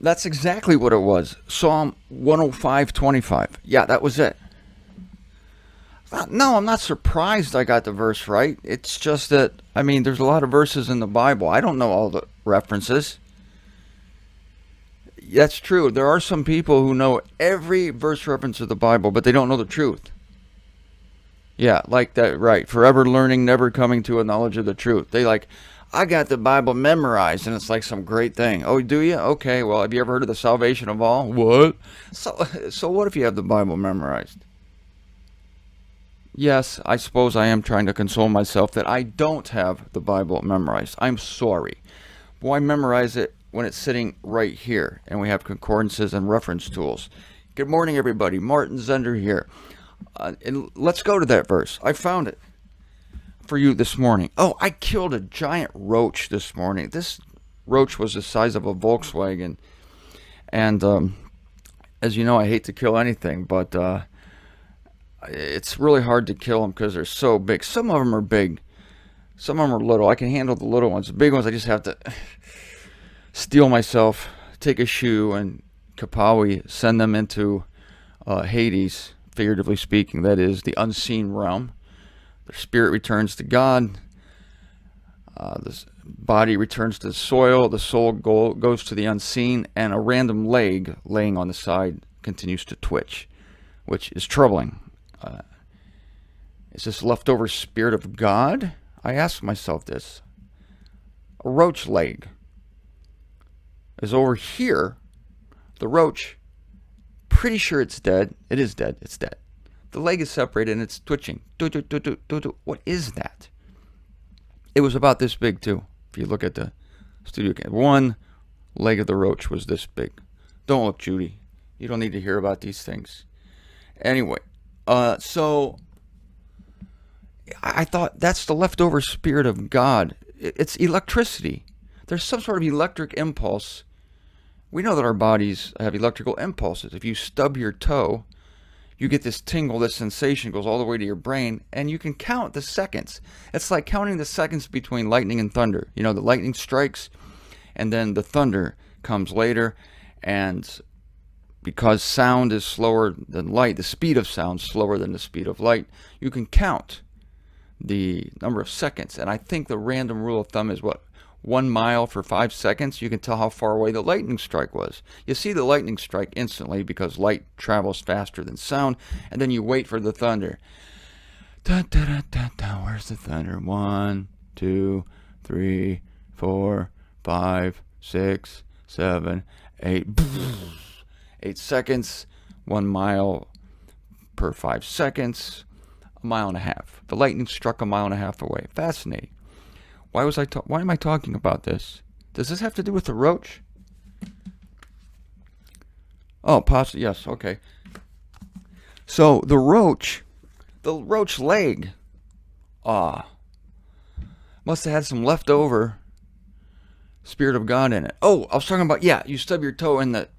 That's exactly what it was. Psalm 105:25. Yeah, that was it. No, I'm not surprised I got the verse right. It's just that, I mean, there's a lot of verses in the Bible. I don't know all the references. That's true. There are some people who know every verse reference of the Bible, but they don't know the truth. Yeah, like that, right. Forever learning, never coming to a knowledge of the truth. They like, I got the Bible memorized, and it's like some great thing. Oh, do you? Okay, well, have you ever heard of the salvation of all? What? So what if you have the Bible memorized? Yes, I suppose I am trying to console myself that I don't have the Bible memorized. I'm sorry. Why memorize it when it's sitting right here and we have concordances and reference tools? Good morning, everybody. Martin Zender here. And let's go to that verse. I found it for you this morning. Oh, I killed a giant roach this morning. This roach was the size of a Volkswagen. And as you know, I hate to kill anything, but it's really hard to kill them because they're so big. Some of them are big. Some of them are little. I can handle the little ones. The big ones, I just have to steel myself, take a shoe, and kapowie, send them into Hades, figuratively speaking. That is the unseen realm. Their spirit returns to God. The body returns to the soil. The soul goes to the unseen. And a random leg laying on the side continues to twitch, which is troubling. Is this leftover spirit of God? I ask myself this. A roach leg is over here. The roach, pretty sure it's dead. It is dead. It's dead. The leg is separated and it's twitching. What is that? It was about this big too. If you look at the studio cam, one leg of the roach was this big. Don't look, Judy. You don't need to hear about these things. Anyway, so I thought that's the leftover spirit of God. It's electricity. There's some sort of electric impulse. We know that our bodies have electrical impulses. If you stub your toe, you get this tingle, this sensation goes all the way to your brain, and you can count the seconds. It's like counting the seconds between lightning and thunder. You know, the lightning strikes, and then the thunder comes later, and because sound is slower than light, the speed of sound is slower than the speed of light, you can count the number of seconds. And I think the random rule of thumb is what? 1 mile for 5 seconds. You can tell how far away the lightning strike was. You see the lightning strike instantly because light travels faster than sound, and then you wait for the thunder. Da, da, da, da, da. Where's the thunder? 1, 2, 3, 4, 5, 6, 7, 8. 8 seconds, 1 mile per 5 seconds, a mile and a half. The lightning struck a mile and a half away. Fascinating. Why am I talking about this? Does this have to do with the roach? Oh, possibly, yes, okay. So the roach leg, must have had some leftover Spirit of God in it. Oh, I was talking about, yeah, you stub your toe and the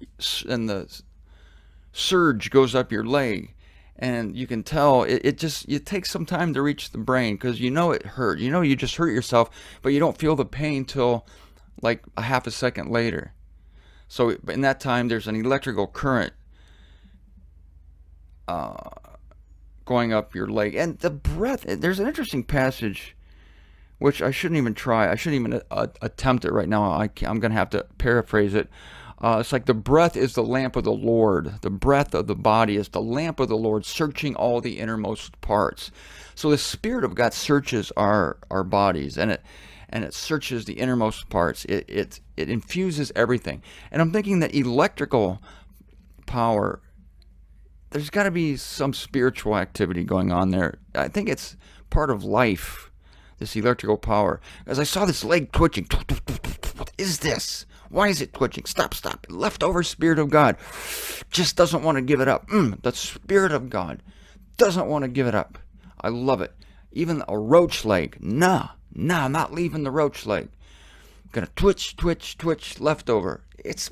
surge goes up your leg. And you can tell it takes some time to reach the brain because you know it hurt. You know you just hurt yourself, but you don't feel the pain till like a half a second later. So in that time, there's an electrical current going up your leg. And the breath, there's an interesting passage which I shouldn't even try. I shouldn't even attempt it right now. I'm going to have to paraphrase it. It's like the breath is the lamp of the Lord. The breath of the body is the lamp of the Lord, searching all the innermost parts. So the Spirit of God searches our bodies, and it searches the innermost parts. It infuses everything. And I'm thinking that electrical power, there's got to be some spiritual activity going on there. I think it's part of life, this electrical power. As I saw this leg twitching, what is this? Why is it twitching? Stop. Leftover Spirit of God just doesn't want to give it up. The Spirit of God doesn't want to give it up. I love it. Even a roach leg. Nah, I'm not leaving the roach leg. Gonna twitch, leftover. It's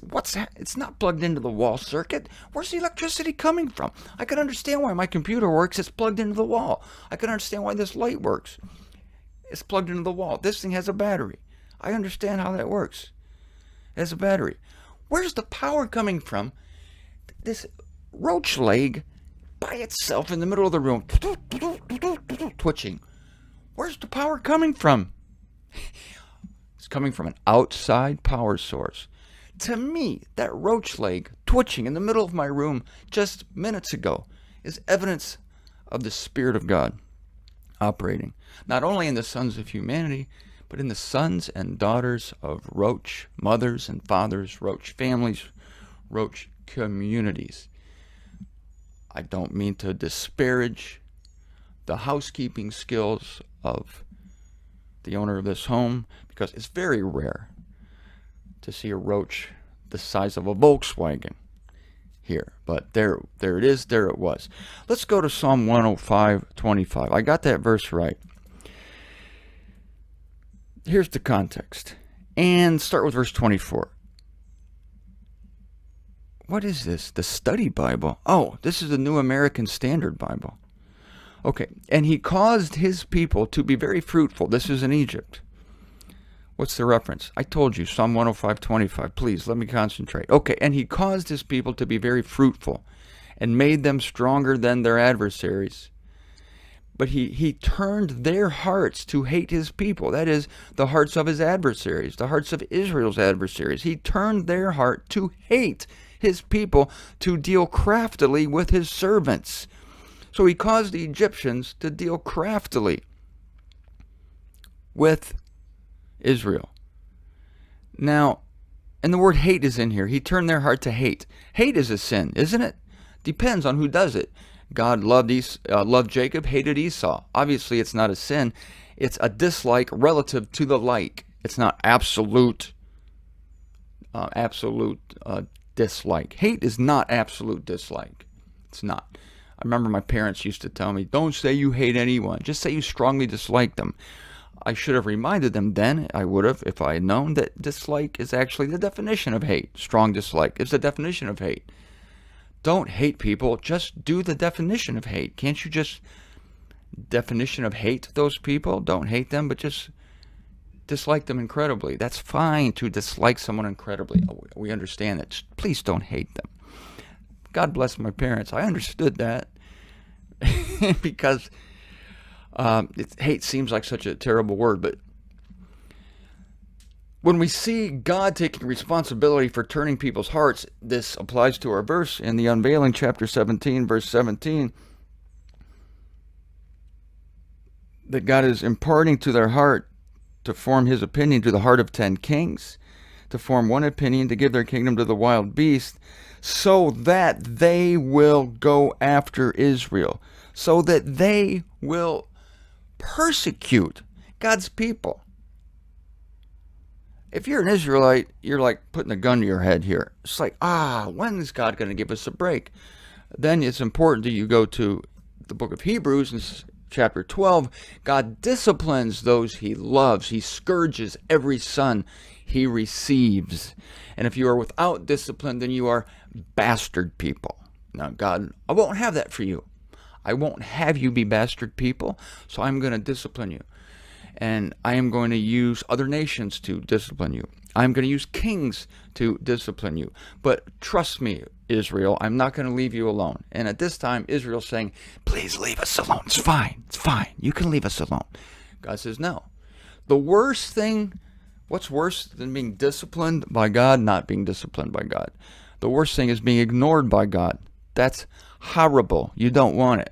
not plugged into the wall circuit. Where's the electricity coming from? I can understand why my computer works. It's plugged into the wall. I can understand why this light works. It's plugged into the wall. This thing has a battery. I understand how that works. It has a battery. Where's the power coming from? This roach leg by itself in the middle of the room, twitching. Where's the power coming from? It's coming from an outside power source. To me, that roach leg twitching in the middle of my room just minutes ago is evidence of the Spirit of God operating, not only in the sons of humanity, but in the sons and daughters of Roach mothers and fathers, Roach families, Roach communities. I don't mean to disparage the housekeeping skills of the owner of this home, because it's very rare to see a roach the size of a Volkswagen here. But there it is, there it was. Let's go to Psalm 105:25. I got that verse right. Here's the context. And start with verse 24. What is this? The Study Bible. Oh, this is the New American Standard Bible. Okay, and he caused his people to be very fruitful. This is in Egypt. What's the reference? I told you, Psalm 105:25. Please, let me concentrate. Okay, and he caused his people to be very fruitful and made them stronger than their adversaries. But he turned their hearts to hate his people. That is, the hearts of his adversaries, the hearts of Israel's adversaries. He turned their heart to hate his people, to deal craftily with his servants. So he caused the Egyptians to deal craftily with Israel. Now, and the word hate is in here. He turned their heart to hate. Hate is a sin, isn't it? Depends on who does it. God loved Jacob, hated Esau. Obviously, it's not a sin. It's a dislike relative to the like. It's not absolute dislike. Hate is not absolute dislike. It's not. I remember my parents used to tell me, don't say you hate anyone. Just say you strongly dislike them. I should have reminded them then, I would have, if I had known that dislike is actually the definition of hate. Strong dislike is the definition of hate. Don't hate people, just do the definition of hate. Can't you just definition of hate those people? Don't hate them, but just dislike them incredibly. That's fine to dislike someone incredibly. We understand that. Just please don't hate them. God bless my parents. I understood that because hate seems like such a terrible word, but when we see God taking responsibility for turning people's hearts, this applies to our verse in the Unveiling, chapter 17, verse 17, that God is imparting to their heart to form his opinion to the heart of 10 kings, to form one opinion, to give their kingdom to the wild beast, so that they will go after Israel, so that they will persecute God's people. If you're an Israelite, you're like putting a gun to your head here. It's like, when is God going to give us a break? Then it's important that you go to the book of Hebrews in chapter 12. God disciplines those he loves. He scourges every son he receives. And if you are without discipline, then you are bastard people. Now, God, I won't have that for you. I won't have you be bastard people, so I'm going to discipline you. And I am going to use other nations to discipline you. I'm going to use kings to discipline you. But trust me, Israel, I'm not going to leave you alone. And at this time, Israel's saying, please leave us alone. It's fine. It's fine. You can leave us alone. God says, no. The worst thing, what's worse than being disciplined by God? Not being disciplined by God. The worst thing is being ignored by God. That's horrible. You don't want it.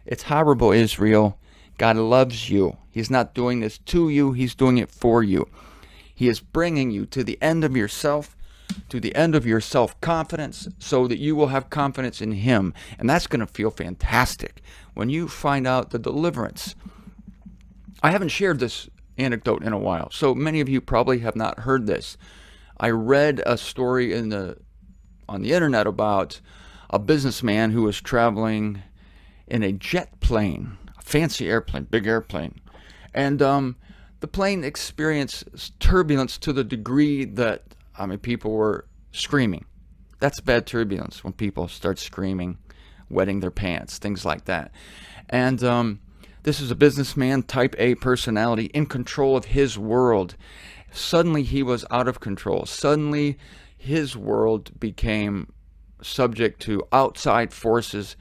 It's horrible, Israel. God loves you. He's not doing this to you. He's doing it for you. He is bringing you to the end of yourself, to the end of your self-confidence, so that you will have confidence in him. And that's going to feel fantastic when you find out the deliverance. I haven't shared this anecdote in a while, so many of you probably have not heard this. I read a story on the internet about a businessman who was traveling in a jet plane, a fancy airplane, big airplane. And the plane experienced turbulence to the degree that, people were screaming. That's bad turbulence, when people start screaming, wetting their pants, things like that. And this is a businessman, type A personality, in control of his world. Suddenly he was out of control. Suddenly his world became subject to outside forces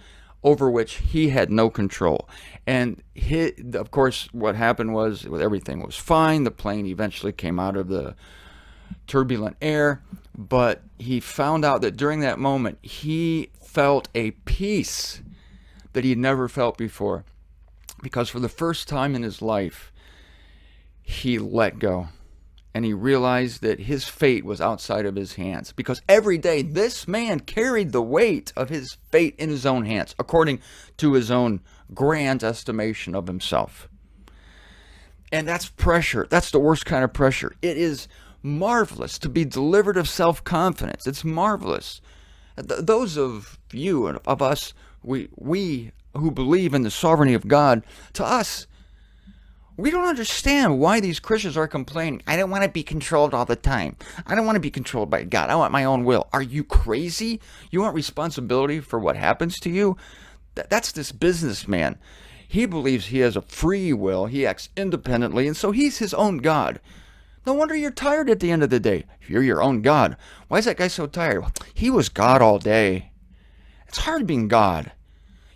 over which he had no control. And of course, what happened was everything was fine. The plane eventually came out of the turbulent air, but he found out that during that moment, he felt a peace that he had never felt before. Because for the first time in his life, he let go. And he realized that his fate was outside of his hands. Because every day, this man carried the weight of his fate in his own hands, according to his own grand estimation of himself. And that's pressure. That's the worst kind of pressure. It is marvelous to be delivered of self-confidence. It's marvelous. Those of you and of us, we who believe in the sovereignty of God, to us, we don't understand why these Christians are complaining. I don't want to be controlled all the time. I don't want to be controlled by God. I want my own will. Are you crazy? You want responsibility for what happens to you? That's this businessman. He believes he has a free will. He acts independently, and so he's his own God. No wonder you're tired at the end of the day. If you're your own God, why is that guy so tired? Well, he was God all day. It's hard being God.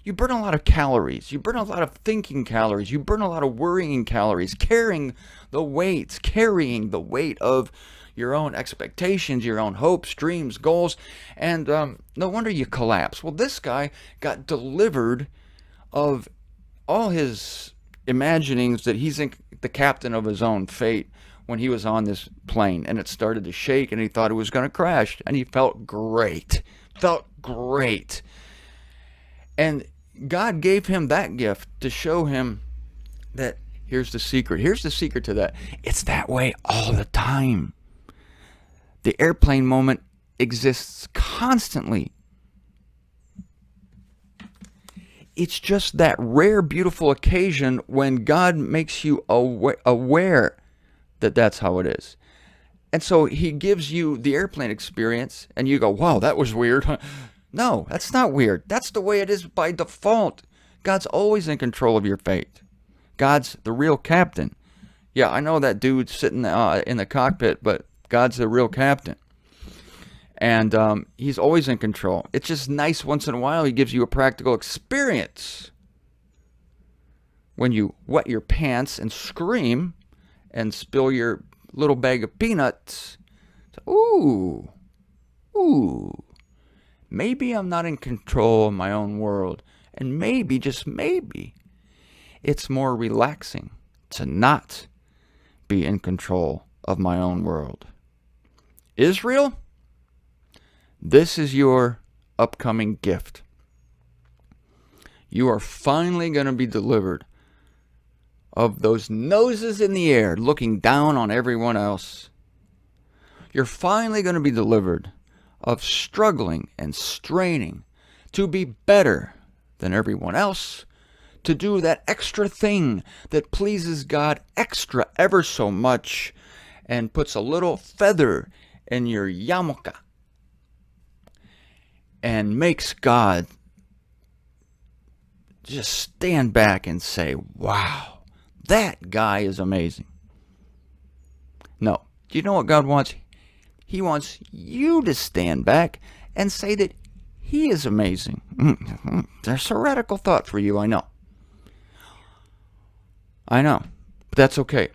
You burn a lot of calories. You burn a lot of thinking calories. You burn a lot of worrying calories, carrying the weight of your own expectations, your own hopes, dreams, goals, and no wonder you collapse. Well, this guy got delivered of all his imaginings that he's the captain of his own fate when he was on this plane, and it started to shake, and he thought it was going to crash, and he felt great. And God gave him that gift to show him that here's the secret. Here's the secret to that. It's that way all the time. The airplane moment exists constantly. It's just that rare, beautiful occasion when God makes you aware that that's how it is. And so he gives you the airplane experience, and you go, wow, that was weird. No, that's not weird. That's the way it is by default. God's always in control of your fate. God's the real captain. Yeah, I know that dude sitting in the cockpit, but God's the real captain. And he's always in control. It's just nice once in a while he gives you a practical experience. When you wet your pants and scream and spill your little bag of peanuts. Ooh. Maybe I'm not in control of my own world. And maybe, just maybe, it's more relaxing to not be in control of my own world. Israel, this is your upcoming gift. You are finally going to be delivered of those noses in the air looking down on everyone else. You're finally going to be delivered of struggling and straining to be better than everyone else, to do that extra thing that pleases God ever so much and puts a little feather in your yarmulke and makes God just stand back and say, wow, that guy is amazing. No. Do you know what God wants? He wants you to stand back and say that he is amazing. There's a radical thought for you, I know. But that's okay.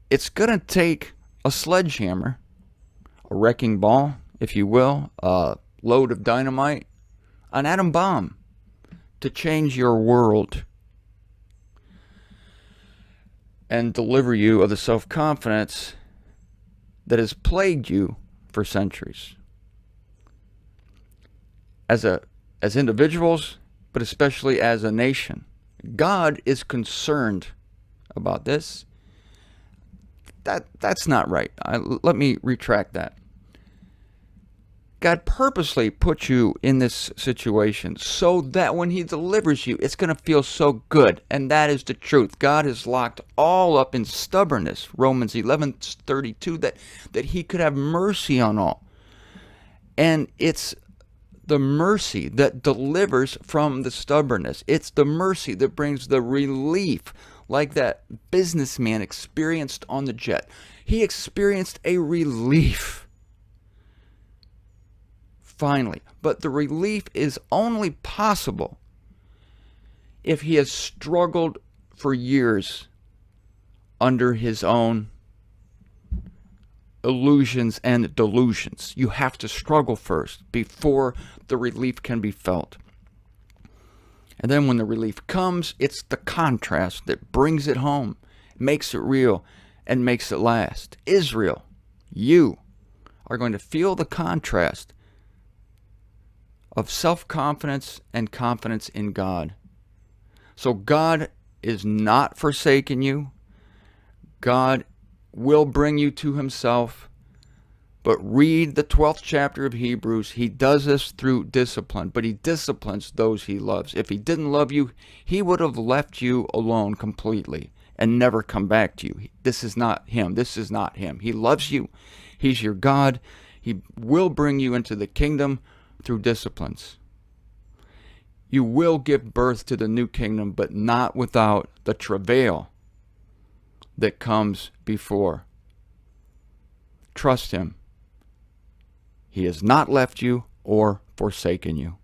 It's going to take a sledgehammer, a wrecking ball, if you will, a load of dynamite, an atom bomb to change your world and deliver you of the self-confidence that has plagued you for centuries. As individuals, but especially as a nation, God is concerned about this. That's not right. Let me retract that. God purposely put you in this situation so that when he delivers you, it's going to feel so good. And that is the truth. God is locked all up in stubbornness. Romans 11:32, that he could have mercy on all. And it's the mercy that delivers from the stubbornness. It's the mercy that brings the relief, like that businessman experienced on the jet. He experienced a relief finally. But the relief is only possible if he has struggled for years under his own illusions and delusions. You have to struggle first before the relief can be felt. And then when the relief comes, it's the contrast that brings it home, makes it real, and makes it last. Israel, you are going to feel the contrast of self-confidence and confidence in God. So God is not forsaking you. God will bring you to himself. But read the 12th chapter of Hebrews. He does this through discipline, but he disciplines those he loves. If he didn't love you, he would have left you alone completely and never come back to you. This is not him. This is not him. He loves you. He's your God. He will bring you into the kingdom through disciplines. You will give birth to the new kingdom, but not without the travail that comes before. Trust him. He has not left you or forsaken you.